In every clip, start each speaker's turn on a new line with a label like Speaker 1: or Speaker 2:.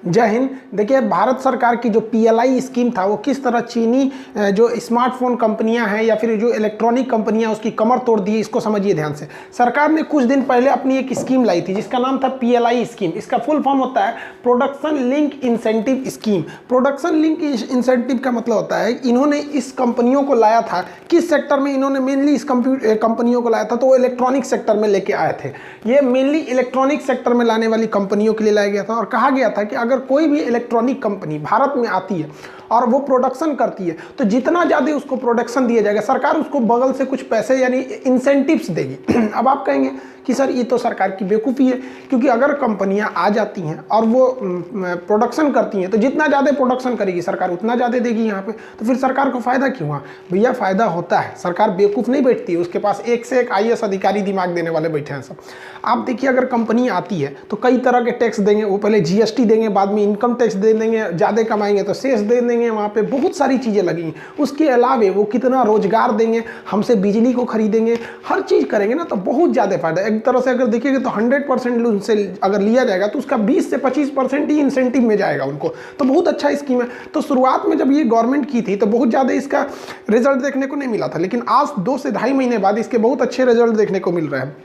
Speaker 1: जय हिंद। देखिए, भारत सरकार की जो पीएलआई स्कीम था वो किस तरह चीनी जो स्मार्टफोन कंपनियां हैं या फिर जो इलेक्ट्रॉनिक कंपनियां उसकी कमर तोड़ दी, इसको समझिए ध्यान से। सरकार ने कुछ दिन पहले अपनी एक स्कीम लाई थी जिसका नाम था पीएलआई स्कीम। इसका फुल फॉर्म होता है production link incentive scheme. Production link incentive का मतलब होता है इन्होंने इस कंपनियों को लाया था, किस सेक्टर में इन्होंने मेनली इस कंपनियों को लाया था, तो वो इलेक्ट्रॉनिक सेक्टर में लेके आए थे। ये मेनली इलेक्ट्रॉनिक सेक्टर में लाने वाली कंपनियों के लिए लाया गया था और कहा गया था कि अगर कोई भी इलेक्ट्रॉनिक कंपनी भारत में आती है और वो प्रोडक्शन करती है तो जितना ज़्यादा उसको प्रोडक्शन दिया जाएगा, सरकार उसको बगल से कुछ पैसे यानी इंसेंटिव्स देगी। अब आप कहेंगे कि सर ये तो सरकार की बेवकूफ़ी है, क्योंकि अगर कंपनियां आ जाती हैं और वो प्रोडक्शन करती हैं तो जितना ज़्यादा प्रोडक्शन करेगी सरकार उतना ज़्यादा देगी यहाँ पे, तो फिर सरकार को फ़ायदा क्यों हुआ? भैया फ़ायदा होता है, सरकार बेवकूफ़ नहीं बैठती है, उसके पास एक से एक आईएएस अधिकारी दिमाग देने वाले बैठे हैं सब। आप देखिए, अगर कंपनी आती है तो कई तरह के टैक्स देंगे, वो पहले जीएसटी देंगे, बाद में इनकम टैक्स दे देंगे, ज़्यादा कमाएंगे तो सेस दे देंगे, वहाँ पे बहुत सारी चीज़ें लगेंगी। उसके अलावे वो कितना रोजगार देंगे, हमसे बिजली को खरीदेंगे, हर चीज़ करेंगे ना, तो बहुत ज़्यादा फायदा। एक तरह से अगर देखिएगा तो 100% उनसे अगर लिया जाएगा तो उसका 20 से 25% ही इंसेंटिव में जाएगा उनको, तो बहुत अच्छा स्कीम है। तो शुरुआत में जब ये गवर्नमेंट की थी तो बहुत ज़्यादा इसका रिजल्ट देखने को नहीं मिला था, लेकिन आज 2 से ढाई महीने बाद इसके बहुत अच्छे रिजल्ट देखने को मिल रहे हैं।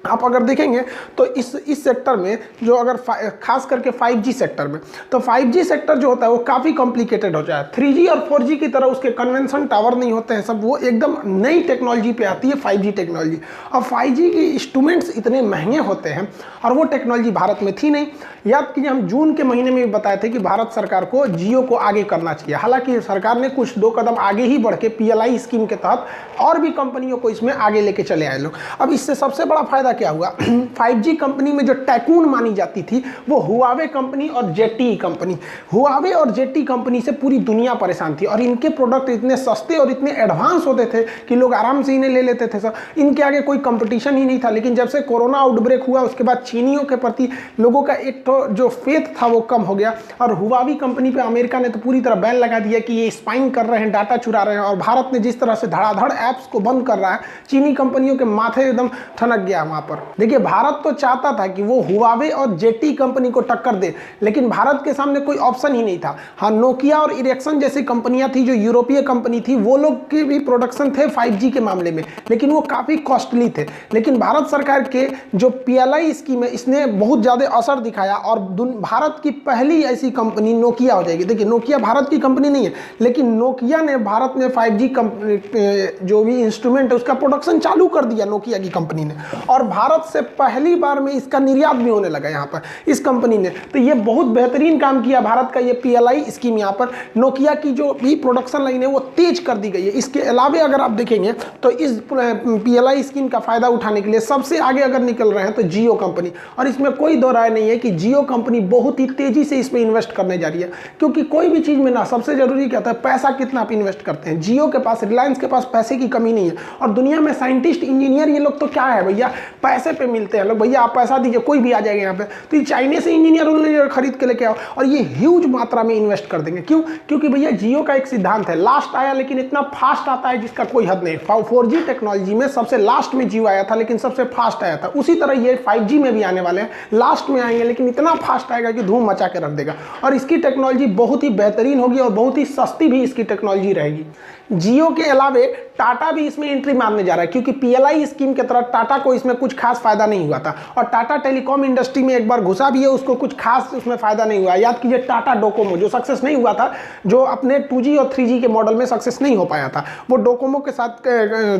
Speaker 1: आप अगर देखेंगे तो इस सेक्टर में जो अगर खास करके 5G सेक्टर में, तो 5G सेक्टर जो होता है वो काफ़ी कॉम्प्लिकेटेड हो जाए। 3G और 4G की तरह उसके कन्वेंशन टावर नहीं होते हैं सब, वो एकदम नई टेक्नोलॉजी पे आती है 5G टेक्नोलॉजी। और 5G के इंस्ट्रूमेंट्स इतने महंगे होते हैं और वो टेक्नोलॉजी भारत में थी नहीं। याद कीजिए, हम जून के महीने में भी बताए थे कि भारत सरकार को जियो को आगे करना चाहिए। हालांकि सरकार ने कुछ 2 कदम आगे ही बढ़ के पीएलआई स्कीम के तहत और भी कंपनियों को इसमें आगे लेके चले आए लोग। अब इससे सबसे बड़ा फायदा क्या हुआ? 5G कंपनी में जो टैकून मानी जाती थी वो हुआवे कंपनी और जेटी कंपनी। हुआवे और जेटी कंपनी से पूरी दुनिया परेशान थी और इनके प्रोडक्ट इतने सस्ते और इतने एडवांस होते थे कि लोग आराम से इन्हें ले लेते थे सर, इनके आगे कोई कंपटीशन ही नहीं था। लेकिन जब से कोरोना आउटब्रेक हुआ उसके बाद चीनियों के प्रति लोगों का एक तो जो फेथ था वो कम हो गया और हुआवी कंपनी पे अमेरिका ने तो पूरी तरह बैन लगा दिया कि ये स्पाइंग कर रहे हैं, डाटा चुरा रहे हैं। और भारत ने जिस तरह से धड़ाधड़ ऐप्स को बंद कर रहा है, चीनी कंपनियों के माथे एकदम ठनक गया वहां पर। देखिए, भारत तो चाहता था कि वो हुआवे और जेटी कंपनी को टक्कर दे, लेकिन भारत के सामने कोई ऑप्शन ही नहीं था। हाँ, नोकिया और इरेक्सन जैसी कंपनियां थी जो यूरोपीय कंपनी थी, वो लोग के भी प्रोडक्शन थे 5G के मामले में, लेकिन वो काफी कॉस्टली थे। लेकिन भारत सरकार के जो पीएलआई स्कीम है इसने बहुत ज्यादा असर दिखाया और भारत की पहली ऐसी कंपनी नोकिया हो जाएगी। देखिए, नोकिया भारत की कंपनी नहीं है, लेकिन नोकिया ने भारत में 5G जो भी इंस्ट्रूमेंट है उसका प्रोडक्शन चालू कर दिया नोकिया की कंपनी ने, और भारत से पहली बार में इसका निर्यात भी होने लगा यहाँ पर इस कंपनी ने। तो ये बहुत बेहतरीन काम किया भारत का ये पीएलआई स्कीम। यहाँ पर नोकिया की जो भी प्रोडक्शन लाइन है वो तेज कर दी गई है। इसके अलावा अगर आप देखेंगे तो इस पीएलआई स्कीम का फायदा उठाने के लिए सबसे आगे अगर निकल रहे हैं तो जियो कंपनी, और इसमें कोई दो राय नहीं है कि जियो कंपनी बहुत ही तेजी से इसमें इन्वेस्ट करने जा रही है। क्योंकि कोई भी चीज में ना सबसे जरूरी क्या होता है, पैसा कितना आप इन्वेस्ट करते हैं। जियो के पास, रिलायंस के पास पैसे की कमी नहीं है, और दुनिया में साइंटिस्ट इंजीनियर ये लोग तो क्या है भैया, पैसे पे मिलते हैं लोग। भैया आप पैसा दीजिए कोई भी आ जाएगा यहाँ पे, तो ये चाइनीज से इंजीनियर खरीद के लेके आओ और ये ह्यूज मात्रा में इन्वेस्ट कर देंगे। क्यों? क्योंकि भैया जियो का एक सिद्धांत है, लास्ट आया लेकिन इतना फास्ट आता है जिसका कोई हद नहीं। 4G टेक्नोलॉजी में सबसे लास्ट में जियो आया था लेकिन सबसे फास्ट आया था, उसी तरह ये 5G में भी आने वाले हैं, लास्ट में आएंगे लेकिन इतना फास्ट आएगा कि धूम मचा के रख देगा। और इसकी टेक्नोलॉजी बहुत ही बेहतरीन होगी और बहुत ही सस्ती भी इसकी टेक्नोलॉजी रहेगी। जियो के अलावे टाटा भी इसमें एंट्री मारने जा रहा है, क्योंकि पीएलआई स्कीम के तरह टाटा को इसमें कुछ खास फायदा नहीं हुआ था, और टाटा टेलीकॉम इंडस्ट्री में एक बार घुसा भी है, उसको कुछ खास उसमें फायदा नहीं हुआ। याद कीजिए, टाटा डोकोमो जो सक्सेस नहीं हुआ था, जो अपने 2G और 3G के मॉडल में सक्सेस नहीं हो पाया था, वो डोकोमो के साथ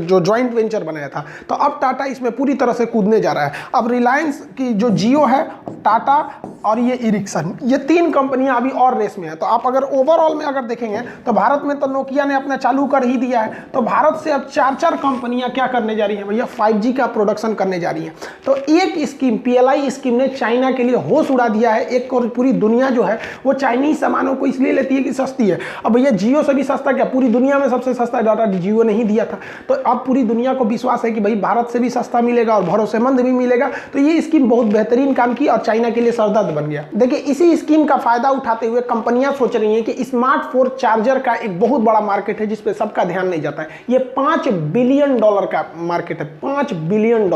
Speaker 1: जो ज्वाइंट वेंचर बनाया था। तो अब टाटा इसमें पूरी तरह से कूदने जा रहा है। अब रिलायंस की जो जियो है, टाटा और ये इरिक्सन, ये 3 कंपनियां अभी और रेस में है। तो आप अगर ओवरऑल में अगर देखेंगे तो भारत में तो नोकिया ने अपना चालू कर ही दिया है, तो भारत से अब 4 कंपनियां क्या करने जा रही हैं भैया, 5G का प्रोडक्शन करने जा रही हैं। तो एक स्कीम, पीएलआई स्कीम ने चाइना के लिए होश उड़ा दिया है। एक और पूरी दुनिया जो है वो चाइनीज सामानों को इसलिए लेती है कि सस्ती है। अब भैया जियो से भी सस्ता क्या, पूरी दुनिया में सबसे सस्ता डाटा जियो ने ही दिया था। तो अब पूरी दुनिया को विश्वास है कि भाई भारत से भी सस्ता मिलेगा और भरोसेमंद भी मिलेगा। तो ये स्कीम बहुत बेहतरीन काम की और चाइना के लिए सरदर्द बन गया। देखिए, इसी स्कीम का फायदा उठाते हुए कंपनियां सोच रही हैं कि स्मार्टफोन चार्जर का एक बहुत बड़ा मार्केट है जिस पे सबका ध्यान नहीं जाता है। ये $5 बिलियन का मार्केट है, $5 बिलियन।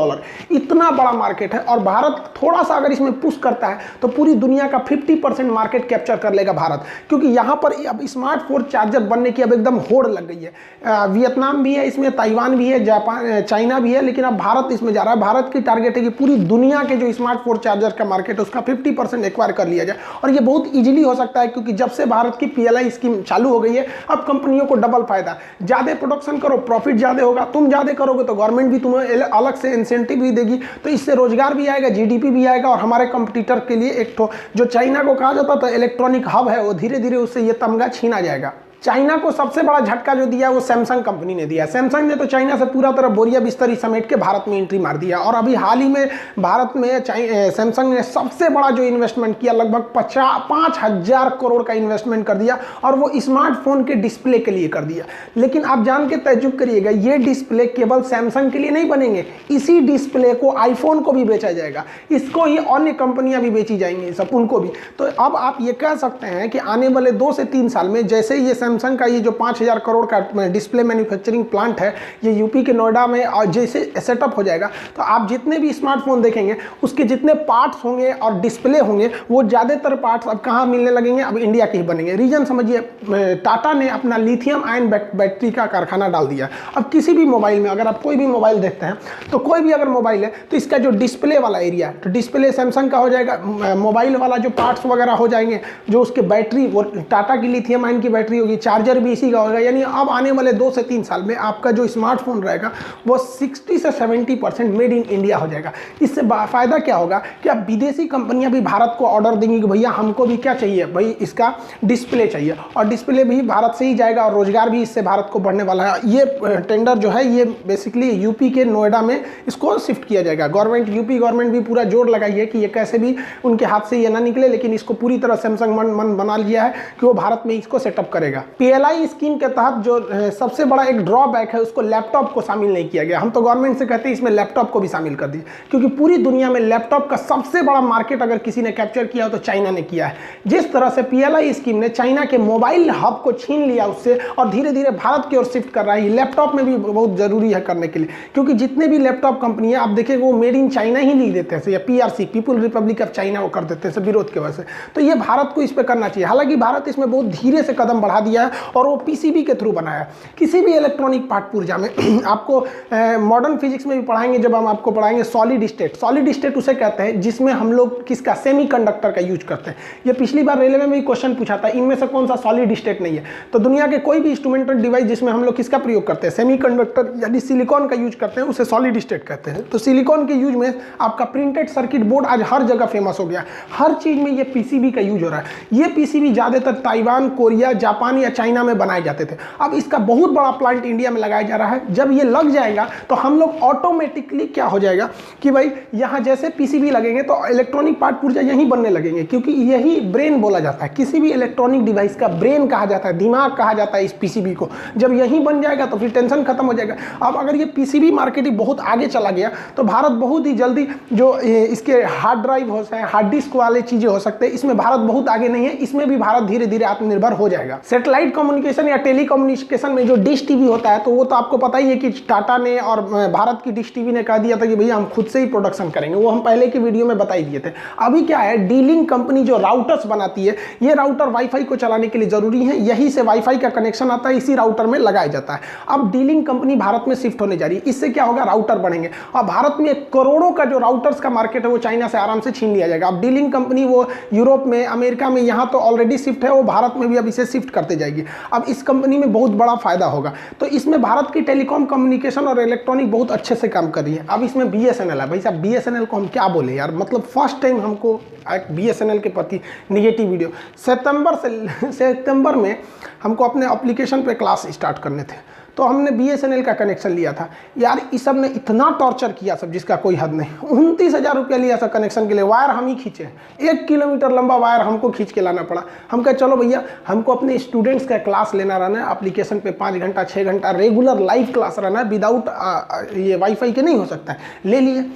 Speaker 1: इतना बड़ा मार्केट है और भारत थोड़ा सा अगर इसमें पुश करता है तो पूरी दुनिया का 50% मार्केट कैप्चर कर लेगा भारत, क्योंकि यहाँ पर अब स्मार्टफोन चार्जर बनने की अब एकदम होड़ लग गई है। वियतनाम भी है इसमें, ताइवान भी है, जापान, चाइना भी है, लेकिन अब भारत इसमें जा रहा है। भारत की टारगेट है कि पूरी दुनिया के जो स्मार्टफोन चार्जर का मार्केट है उसका 50% एक्वायर कर लिया जाए, और ये बहुत ईजिली हो सकता है क्योंकि जब से भारत की PLI स्कीम चालू हो गई है अब कंपनियों को डबल फायदा, ज़्यादा प्रोडक्शन करो प्रॉफिट ज़्यादा होगा, तुम ज़्यादा करोगे तो गवर्नमेंट भी तुम्हें अलग से इंसेंटिव भी देगी, तो इससे रोजगार भी आएगा, GDP भी आएगा, और हमारे कंपटीटर के लिए एक तो जो चाइना को कहा जाता था इलेक्ट्रॉनिक हब है, वो धीरे धीरे उससे ये तमगा छीना जाएगा। चाइना को सबसे बड़ा झटका जो दिया वो सैमसंग कंपनी ने दिया। सैमसंग ने तो चाइना से पूरा तरह बोरिया बिस्तरी समेट के भारत में एंट्री मार दिया, और अभी हाल ही में भारत में सैमसंग ने सबसे बड़ा जो इन्वेस्टमेंट किया, लगभग 5,000 करोड़ का इन्वेस्टमेंट कर दिया, और वो स्मार्टफोन के डिस्प्ले के लिए कर दिया। लेकिन आप जान के तजुब करिएगा, ये डिस्प्ले केवल सैमसंग के लिए नहीं बनेंगे, इसी डिस्प्ले को आईफोन को भी बेचा जाएगा, इसको ही अन्य कंपनियां भी बेची जाएंगी, सब उनको भी। तो अब आप ये कह सकते हैं कि आने वाले 2 से 3 साल में जैसे ये सैमसंग का ये जो 5,000 करोड़ का डिस्प्ले मैन्युफैक्चरिंग प्लांट है ये यूपी के नोएडा में और जैसे सेटअप हो जाएगा, तो आप जितने भी स्मार्टफोन देखेंगे उसके जितने पार्ट्स होंगे और डिस्प्ले होंगे वो ज़्यादातर पार्ट्स अब कहाँ मिलने लगेंगे, अब इंडिया के ही बनेंगे। रीजन समझिए, टाटा ने अपना लिथियम आयन बैटरी का कारखाना डाल दिया। अब किसी भी मोबाइल में अगर आप कोई भी मोबाइल देखते हैं तो कोई भी अगर मोबाइल है तो इसका जो डिस्प्ले वाला एरिया है तो डिस्प्ले सैमसंग का हो जाएगा, मोबाइल वाला जो पार्ट्स वगैरह हो जाएंगे, जो उसके बैटरी वो टाटा की लिथियम आयन की बैटरी होगी, चार्जर भी इसी का होगा। यानी अब आने वाले 2 से 3 साल में आपका जो स्मार्टफोन रहेगा वो 60 से 70% मेड इन इंडिया हो जाएगा। इससे फायदा क्या होगा कि अब विदेशी कंपनियां भी भारत को ऑर्डर देंगी कि भैया हमको भी क्या चाहिए, भाई इसका डिस्प्ले चाहिए, और डिस्प्ले भी भारत से ही जाएगा, और रोजगार भी इससे भारत को बढ़ने वाला है। ये टेंडर जो है ये बेसिकली यूपी के नोएडा में इसको शिफ्ट किया जाएगा। यूपी गवर्नमेंट भी पूरा जोर लगाई है कि ये कैसे भी उनके हाथ से ये ना निकले, लेकिन इसको पूरी तरह सैमसंग मन बना लिया है कि वो भारत में इसको सेटअप करेगा। PLI स्कीम के तहत जो सबसे बड़ा एक ड्रॉबैक है उसको लैपटॉप को शामिल नहीं किया गया। हम तो गवर्नमेंट से कहते हैं इसमें लैपटॉप को भी शामिल कर दिए, क्योंकि पूरी दुनिया में लैपटॉप का सबसे बड़ा मार्केट अगर किसी ने कैप्चर किया हो तो चाइना ने किया है। जिस तरह से PLI स्कीम ने चाइना के मोबाइल हब को छीन लिया उससे और धीरे धीरे भारत की ओर शिफ्ट कर रहा है, लैपटॉप में भी बहुत जरूरी है करने के लिए, क्योंकि जितने भी लैपटॉप कंपनियां आप देखें वो मेड इन चाइना ही लिख देते हैं, या PRC people Republic of China वो कर देते हैं विरोध की वजह से। तो ये भारत को इस पर करना चाहिए। हालांकि भारत इसमें बहुत धीरे से कदम बढ़ा दिया है और वो PCB के थ्रू बनाया। किसी भी इलेक्ट्रॉनिक पार्ट पुर्जा में आपको मॉडर्न फिजिक्स में भी पढ़ाएंगे, जब हम आपको पढ़ाएंगे सॉलिड स्टेट। सॉलिड स्टेट उसे कहते हैं जिसमें हम लोग किसका सेमीकंडक्टर का यूज करते हैं। ये पिछली बार रेलवे में भी क्वेश्चन पूछा था, इनमें से कौन सा सॉलिड स्टेट नहीं है। तो दुनिया के कोई भी इंस्ट्रूमेंटल डिवाइस जिसमें हम लोग किसका प्रयोग करते हैं, सेमीकंडक्टर यानी सिलिकॉन का यूज करते हैं, उसे सॉलिड स्टेट कहते हैं। तो सिलिकॉन के यूज में आपका प्रिंटेड सर्किट बोर्ड आज हर जगह फेमस हो गया, हर चीज में ये PCB का यूज हो रहा है। ये PCB ज्यादातर ताइवान, कोरिया, जापान या चाइना में बनाए जाते थे। अब इसका बहुत बड़ा प्लांट इंडिया में लगाया जा रहा है। जब ये लग जाएगा तो हम लोग ऑटोमेटिकली क्या हो जाएगा कि भाई यहाँ जैसे PCB लगेंगे तो इलेक्ट्रॉनिक पार्ट पुर्जा यहीं बनने लगेंगे, क्योंकि यही ब्रेन बोला जाता है। किसी भी इलेक्ट्रॉनिक डिवाइस का ब्रेन कहा जाता है, दिमाग कहा जाता है इस PCB को। जब यहीं बन जाएगा तो फिर टेंशन खत्म हो जाएगा। अब अगर ये PCB मार्केटिंग बहुत आगे चला गया तो भारत बहुत ही जल्दी जो इसके हार्ड ड्राइव हो सकते हैं, हार्ड डिस्क वाले चीजें हो सकते हैं, इसमें भारत बहुत आगे नहीं है। इसमें भी भारत धीरे धीरे आत्मनिर्भर हो जाएगा। सैटेलाइट कम्युनिकेशन या टेलीकम्युनिकेशन में जो डिश टीवी होता है तो वो तो आपको पता ही है कि टाटा ने और भारत की डिश टीवी ने कह दिया था कि भैया हम खुद से ही प्रोडक्शन करेंगे। वो हम पहले की वीडियो में बता ही दिए थे। अभी क्या है, डीलिंग कंपनी जो राउटर्स बनाती है, ये राउटर वाईफाई को चलाने के लिए जरूरी है, यहीं से वाईफाई का कनेक्शन आता है, इसी राउटर में लगाया जाता है। अब डीलिंग कंपनी भारत में शिफ्ट होने जा रही है। इससे क्या होगा, राउटर बढ़ेंगे और भारत में करोड़ों का जो राउटर्स का मार्केट है वो चाइना से आराम से छीन लिया जाएगा। अब डीलिंग कंपनी वो यूरोप में, अमेरिका में, यहाँ तो ऑलरेडी शिफ्ट है, वो भारत में भी अब इसे शिफ्ट करते जाएगी। अब इस कंपनी में बहुत बड़ा फायदा होगा। तो इसमें भारत की टेलीकॉम कम्युनिकेशन और इलेक्ट्रॉनिक बहुत अच्छे से काम कर रही है। अब इसमें BSNL है। भाई साहब BSNL को हम क्या बोले यार, मतलब फर्स्ट टाइम हमको एक BSNL के प्रति निगेटिव वीडियो। सितंबर में हमको अपने एप्लीकेशन पे क्लास स्टार्ट करने थे, तो हमने BSNL का कनेक्शन लिया था। यार इस सब ने इतना टॉर्चर किया सब जिसका कोई हद नहीं। 29,000 रुपया लिया था कनेक्शन के लिए। वायर हम ही खींचे, 1 किलोमीटर लंबा वायर हमको खींच के लाना पड़ा। हम कहे चलो भैया हमको अपने स्टूडेंट्स का क्लास लेना रहना है, एप्लीकेशन पे 5 घंटा 6 घंटा रेगुलर लाइव क्लास रहना है, विदाउट ये वाईफाई के नहीं हो सकता है। ले लिए।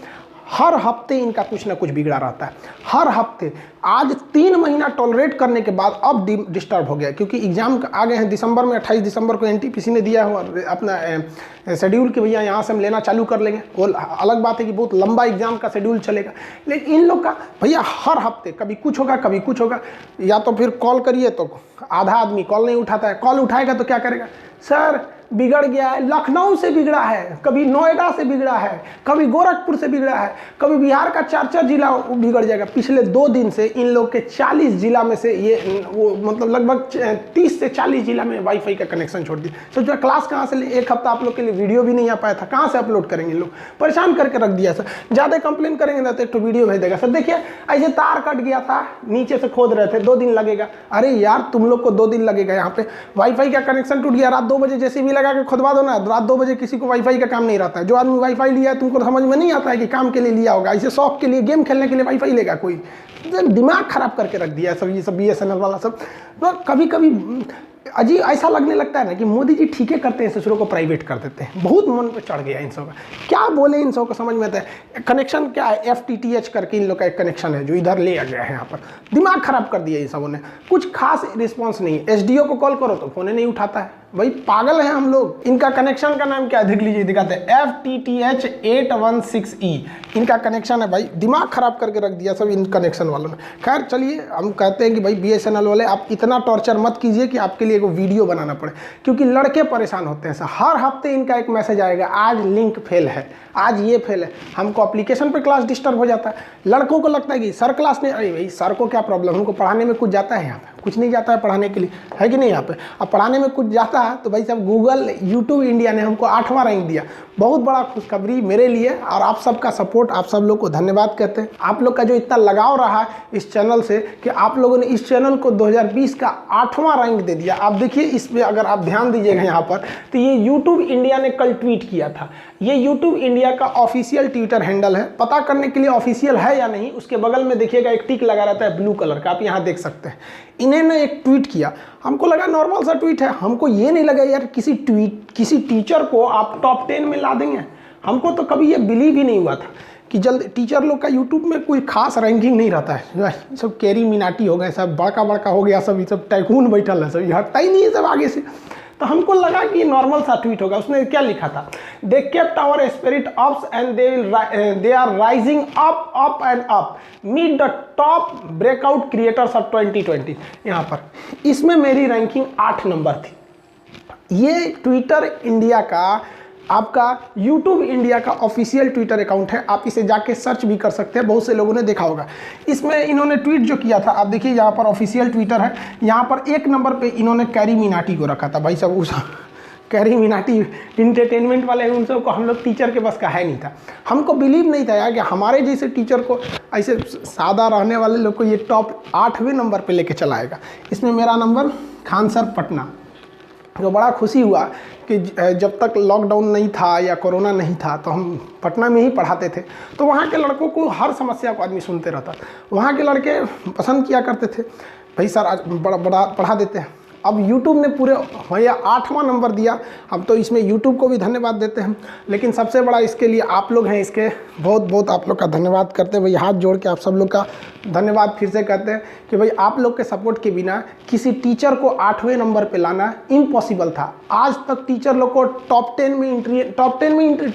Speaker 1: हर हफ्ते इनका कुछ ना कुछ बिगड़ा रहता है, हर हफ्ते। आज 3 महीना टॉलरेट करने के बाद अब डिस्टर्ब हो गया, क्योंकि एग्जाम आ गए हैं दिसंबर में। 28 दिसंबर को एनटीपीसी ने दिया हुआ अपना शेड्यूल कि भैया यहाँ से हम लेना चालू कर लेंगे। वो अलग बात है कि बहुत लंबा एग्जाम का शेड्यूल चलेगा, लेकिन इन लोग का भैया हर हफ्ते कभी कुछ होगा कभी कुछ होगा। या तो फिर कॉल करिए तो आधा आदमी कॉल नहीं उठाता है, कॉल उठाएगा तो क्या करेगा, सर बिगड़ गया है, लखनऊ से बिगड़ा है, कभी नोएडा से बिगड़ा है, कभी गोरखपुर से बिगड़ा है, कभी बिहार का 4 जिला बिगड़ जाएगा। पिछले 2 दिन से इन लोग के 40 जिला में से ये वो मतलब लगभग 30 से 40 जिला में वाईफाई का कनेक्शन छोड़ दिया। सोचो क्लास कहाँ से, 1 हफ्ता आप लोग के लिए वीडियो भी नहीं आ पाया था, कहाँ से अपलोड करेंगे। लोग परेशान करके रख दिया सर। ज़्यादा कंप्लेन करेंगे ना तो एक तो वीडियो भेज देगा, सर देखिए ऐसे तार कट गया था, नीचे से खोद रहे थे, 2 दिन लगेगा। अरे यार तुम लोग को 2 दिन लगेगा, यहाँ पे वाईफाई का कनेक्शन टूट गया, रात 2 बजे जैसे भी लगा के खुदवा दो ना। रात 2 बजे किसी को वाईफाई का काम नहीं रहता है। जो आदमी वाईफाई लिया है तुमको समझ में नहीं आता है कि काम के लिए लिया होगा, इसे शौक के लिए गेम खेलने के लिए वाईफाई लेगा कोई। दिमाग खराब करके रख दिया है सब, ये सब BSNL वाला सब। तो कभी कभी अजीब ऐसा लगने लगता है ना कि मोदी जी ठीक है करते हैं, ससुरों को प्राइवेट कर देते हैं। बहुत मन पे चढ़ गया इन सब का, क्या बोले इन सब को समझ में आता है। कनेक्शन क्या है, FTTH करके इन लोग का एक कनेक्शन है जो इधर ले आ गया है यहाँ पर। दिमाग खराब कर दिया इन सबों ने, कुछ खास रिस्पॉन्स नहीं है। SDO को कॉल करो तो फोन नहीं उठाता है, भाई पागल है हम लोग। इनका कनेक्शन का नाम क्या है देख लीजिए, दिखाते हैं FTTH 816E इनका कनेक्शन है। भाई दिमाग खराब करके रख दिया सब इन कनेक्शन वालों ने। खैर चलिए, हम कहते हैं कि भाई BSNL वाले आप इतना टॉर्चर मत कीजिए कि आपके लिए एगो वीडियो बनाना पड़े, क्योंकि लड़के परेशान होते हैं सर। हर हफ्ते इनका एक मैसेज आएगा, आज लिंक फेल है, आज ये फेल है। हमको एप्लीकेशन पर क्लास डिस्टर्ब हो जाता है। लड़कों को लगता है कि सर क्लास नहीं, अरे भाई सर को क्या प्रॉब्लम, हमको पढ़ाने में कुछ जाता है, यहाँ पे कुछ नहीं जाता है पढ़ाने के लिए, है कि नहीं। यहाँ पे अब पढ़ाने में कुछ जाता है तो भाई साहब गूगल YouTube इंडिया ने हमको 8वां रैंक दिया। बहुत बड़ा खुशखबरी मेरे लिए, और आप सबका सपोर्ट, आप सब लोग को धन्यवाद कहते हैं। आप लोग का जो इतना लगाव रहा है इस चैनल से कि आप लोगों ने इस चैनल को 2020 का 8वां रैंक दे दिया। आप देखिए इसमें अगर आप ध्यान दीजिएगा यहाँ पर, तो ये YouTube इंडिया ने कल ट्वीट किया था। ये YouTube इंडिया का ऑफिशियल ट्विटर हैंडल है। पता करने के लिए ऑफिशियल है या नहीं, उसके बगल में देखिएगा एक टिक लगा रहता है ब्लू कलर का, आप यहाँ देख सकते हैं। इन्होंने एक ट्वीट किया, हमको लगा नॉर्मल सा ट्वीट है, हमको ये नहीं लगा यार किसी टीचर को आप टॉप 10 में ला देंगे। हमको तो कभी ये बिलीव ही नहीं हुआ था कि जल्द टीचर लोग का यूट्यूब में कोई खास रैंकिंग नहीं रहता है। सब कैरी मिनाटी हो गए, सब बड़का बड़का हो गया, सब ये सब टाइकून बैठल है, सब ये हटता ही नहीं है सब आगे से। तो हमको लगा कि नॉर्मल सा ट्वीट होगा। उसने क्या लिखा था, they kept our spirit ups and they are rising up up and up, meet the top breakout creators of 2020। यहाँ पर इसमें मेरी रैंकिंग 8 नंबर थी। ये ट्विटर इंडिया का, आपका YouTube इंडिया का ऑफिशियल ट्विटर अकाउंट है, आप इसे जाके सर्च भी कर सकते हैं, बहुत से लोगों ने देखा होगा। इसमें इन्होंने ट्वीट जो किया था, आप देखिए यहाँ पर ऑफिशियल ट्विटर है, यहाँ पर 1 नंबर पे इन्होंने कैरी मिनाटी को रखा था। भाई साहब उस कैरी मिनाटी इंटरटेनमेंट वाले उन सबको, हम लोग टीचर के बस का है नहीं था। हमको बिलीव नहीं था यार कि हमारे जैसे टीचर को, ऐसे सादा रहने वाले लोग को ये टॉप 8वें नंबर पर लेके चलाएगा। इसमें मेरा नंबर खान सर पटना, जो बड़ा खुशी हुआ कि जब तक लॉकडाउन नहीं था या कोरोना नहीं था तो हम पटना में ही पढ़ाते थे, तो वहाँ के लड़कों को हर समस्या को आदमी सुनते रहता। वहाँ के लड़के पसंद किया करते थे, भाई सर आज बड़ा पढ़ा देते हैं। अब YouTube ने पूरे भैया 8वां नंबर दिया। हम तो इसमें YouTube को भी धन्यवाद देते हैं, लेकिन सबसे बड़ा इसके लिए आप लोग हैं, इसके बहुत बहुत आप लोग का धन्यवाद करते हैं। भाई हाथ जोड़ के आप सब लोग का धन्यवाद फिर से कहते हैं कि भाई आप लोग के सपोर्ट के बिना किसी टीचर को 8वें नंबर पे लाना इम्पॉसिबल था। आज तक टीचर लोग को टॉप 10 में एंट्री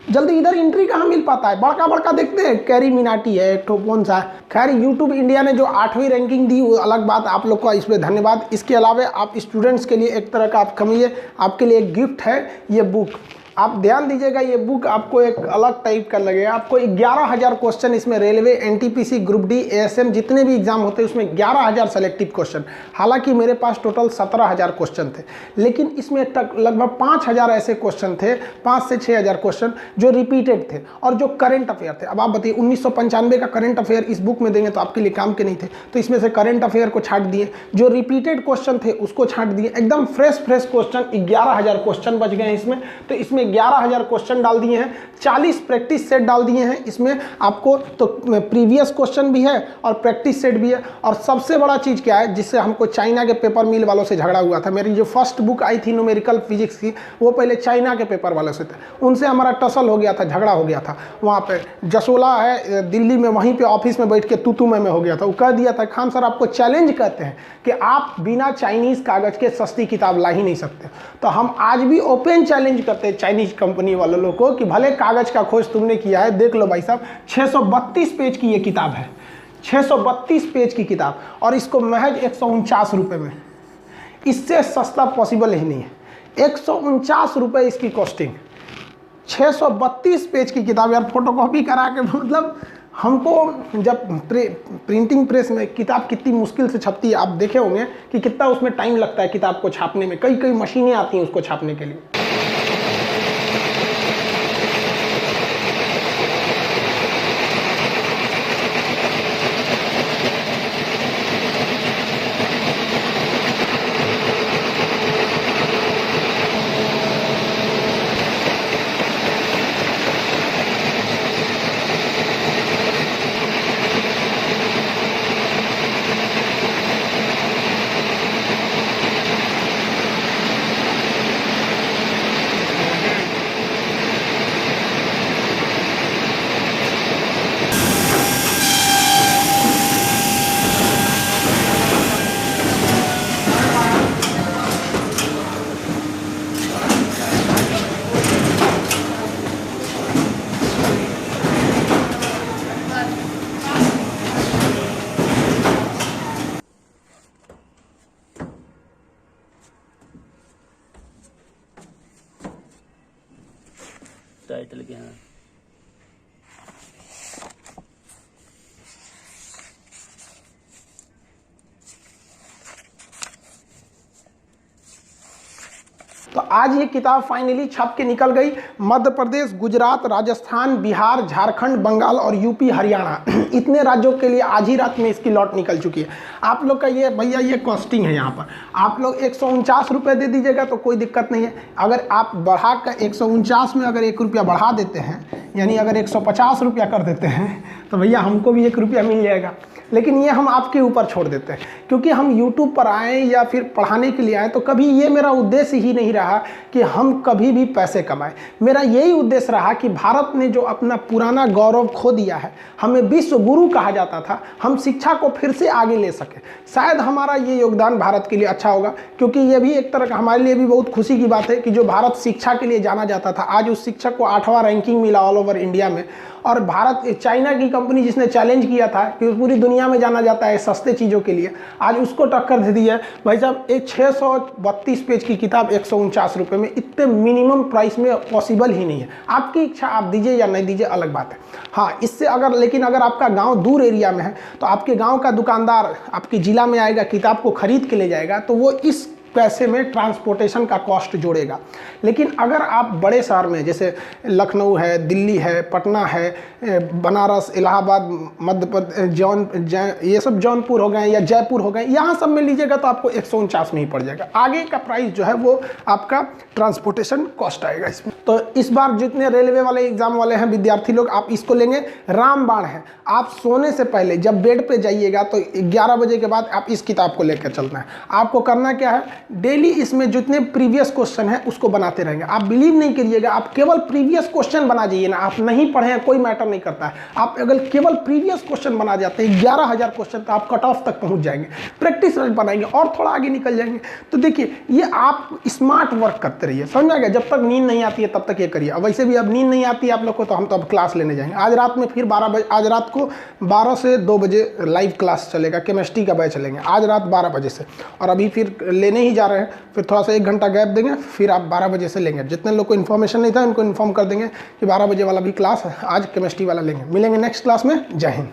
Speaker 1: जल्दी इधर एंट्री कहाँ मिल पाता है। बड़का देखते हैं, कैरी मिनाटी है एक तो कौन सा। खैर YouTube इंडिया ने जो 8वीं रैंकिंग दी वो अलग बात, आप लोग का इस पर धन्यवाद। इसके अलावा आप स्टूडेंट्स के लिए एक तरह का आप कमिए, आपके लिए एक गिफ्ट है ये बुक। आप ध्यान दीजिएगा, ये बुक आपको एक अलग टाइप का लगेगा। आपको 11,000 क्वेश्चन इसमें railway, NTPC, group D, ASM जितने भी एग्जाम होते हैं उसमें 11,000 सेलेक्टिव क्वेश्चन। हालांकि मेरे पास टोटल 17,000 क्वेश्चन थे, लेकिन इसमें तक लगभग 5,000 ऐसे क्वेश्चन थे, 5 से 6,000 क्वेश्चन जो रिपीटेड थे और जो करंट अफेयर थे। अब आप बताइए 1995 का करंट अफेयर इस बुक में देंगे तो आपके लिए काम के नहीं थे, तो इसमें से करंट अफेयर को छांट दिए, जो रिपीटेड क्वेश्चन थे उसको छांट दिए, एकदम फ्रेश क्वेश्चन 11,000 क्वेश्चन बच गए इसमें। तो इसमें इसमें 11,000 क्वेश्चन डाल दिए हैं, 40 प्रैक्टिस सेट डाल दिए हैं इसमें आपको, तो प्रीवियस क्वेश्चन भी है और प्रैक्टिस सेट भी है। और सबसे बड़ा चीज़ क्या है जिससे हमको चाइना के पेपर मिल वालों से झगड़ा हुआ था, मेरी जो फर्स्ट बुक आई थी न्यूमेरिकल फिजिक्स की, वो पहले चाइना के पेपर वालों से थे, उनसे हमारा टसल हो गया था, झगड़ा हो गया था। वहाँ पे जसोला है दिल्ली में, वहीं पे ऑफिस में बैठ के तू में हो गया था। वो कह दिया था खान सर आपको चैलेंज करते हैं कि आप बिना चाइनीज़ कागज़ के सस्ती किताब ला ही नहीं सकते। तो हम आज भी ओपन चैलेंज करते हैं चाइनीज़ कंपनी वालों लोग को कि भले कागज़ का खोज तुमने किया है, देख लो भाई साहब 632 पेज की ये किताब है, 632 पेज की किताब, और इसको महज 149 रुपये में, इससे सस्ता पॉसिबल ही नहीं है। 149 रुपये इसकी कॉस्टिंग, 632 पेज की किताब यार, फोटोकॉपी करा के, मतलब हमको जब प्रिंटिंग प्रेस में किताब कितनी मुश्किल से छपती है, आप देखे होंगे कि कितना उसमें टाइम लगता है किताब को छापने में, कई मशीनें आती हैं उसको छापने के लिए।
Speaker 2: टाइटल क्या है?
Speaker 1: तो आज ये किताब फाइनली छप के निकल गई। मध्य प्रदेश, गुजरात, राजस्थान, बिहार, झारखंड, बंगाल और यूपी, हरियाणा, इतने राज्यों के लिए आज ही रात में इसकी लॉट निकल चुकी है। आप लोग का ये भैया ये कॉस्टिंग है, यहाँ पर आप लोग 149 रुपये दे दीजिएगा तो कोई दिक्कत नहीं है। अगर आप बढ़ा कर 149 में अगर 1 रुपया बढ़ा देते हैं, यानी अगर 150 रुपया कर देते हैं, तो भैया हमको भी 1 रुपया मिल जाएगा। लेकिन ये हम आपके ऊपर छोड़ देते हैं, क्योंकि हम YouTube पर आए या फिर पढ़ाने के लिए आए, तो कभी ये मेरा उद्देश्य ही नहीं रहा कि हम कभी भी पैसे कमाएं। मेरा यही उद्देश्य रहा कि भारत ने जो अपना पुराना गौरव खो दिया है, हमें विश्व गुरु कहा जाता था, हम शिक्षा को फिर से आगे ले सकें। शायद हमारा ये योगदान भारत के लिए अच्छा होगा, क्योंकि ये भी एक तरह का हमारे लिए भी बहुत खुशी की बात है कि जो भारत शिक्षा के लिए जाना जाता था, आज उस शिक्षक को 8वां रैंकिंग मिला ऑल ओवर इंडिया में। और भारत, चाइना की कंपनी जिसने चैलेंज किया था कि पूरी दुनिया में जाना जाता है सस्ते चीज़ों के लिए, आज उसको टक्कर दे दी है। भाई साहब एक 632 पेज की किताब 149 रुपये में, इतने मिनिमम प्राइस में पॉसिबल ही नहीं है। आपकी इच्छा, आप दीजिए या नहीं दीजिए अलग बात है। हाँ, इससे लेकिन अगर आपका गांव दूर एरिया में है, तो आपके गांव का दुकानदार आपके ज़िला में आएगा, किताब को खरीद के ले जाएगा, तो वो इस पैसे में ट्रांसपोर्टेशन का कॉस्ट जोड़ेगा। लेकिन अगर आप बड़े शहर में, जैसे लखनऊ है, दिल्ली है, पटना है, बनारस, इलाहाबाद, मध्य प्रदेश, ये सब जौनपुर हो गए या जयपुर हो गए, यहाँ सब में लीजिएगा तो आपको 149 में ही पड़ जाएगा। आगे का प्राइस जो है वो आपका ट्रांसपोर्टेशन कॉस्ट आएगा इसमें। तो इस बार जितने रेलवे वाले एग्जाम वाले हैं विद्यार्थी लोग, आप इसको लेंगे। रामबाण है, आप सोने से पहले जब बेड पे जाइएगा तो 11 बजे के बाद आप इस किताब को लेकर चलना है। आपको करना क्या है, डेली इसमें जितने प्रीवियस क्वेश्चन है उसको बनाते रहेंगे। आप बिलीव नहीं करिएगा, आप केवल प्रीवियस क्वेश्चन बना जाइए ना, आप नहीं पढ़े हैं कोई मैटर नहीं करता है। आप अगर केवल प्रीवियस क्वेश्चन बना जाते हैं 11,000 क्वेश्चन, तो आप कट ऑफ तक पहुंच जाएंगे। प्रैक्टिस रन बनाएंगे और थोड़ा आगे निकल जाएंगे। तो देखिए, ये आप स्मार्ट वर्क करते रहिए, समझ में आ गया। जब तक नींद नहीं आती है तब तक ये करिए। अब वैसे भी अब नींद नहीं आती है आप लोग को, तो हम तो अब क्लास लेने जाएंगे। आज रात में फिर 12 बजे, आज रात को 12 से 2 बजे लाइव क्लास चलेगा, केमिस्ट्री का बैच चलेंगे आज रात 12 बजे से। और अभी फिर लेने ही जा रहे हैं, फिर थोड़ा सा 1 घंटा गैप देंगे, फिर आप 12 बजे से लेंगे। जितने लोग को इन्फॉर्मेशन नहीं था उनको इन्फॉर्म कर देंगे कि 12 बजे वाला भी क्लास आज केमिस्ट्री वाला लेंगे। मिलेंगे नेक्स्ट क्लास में। जय हिंद।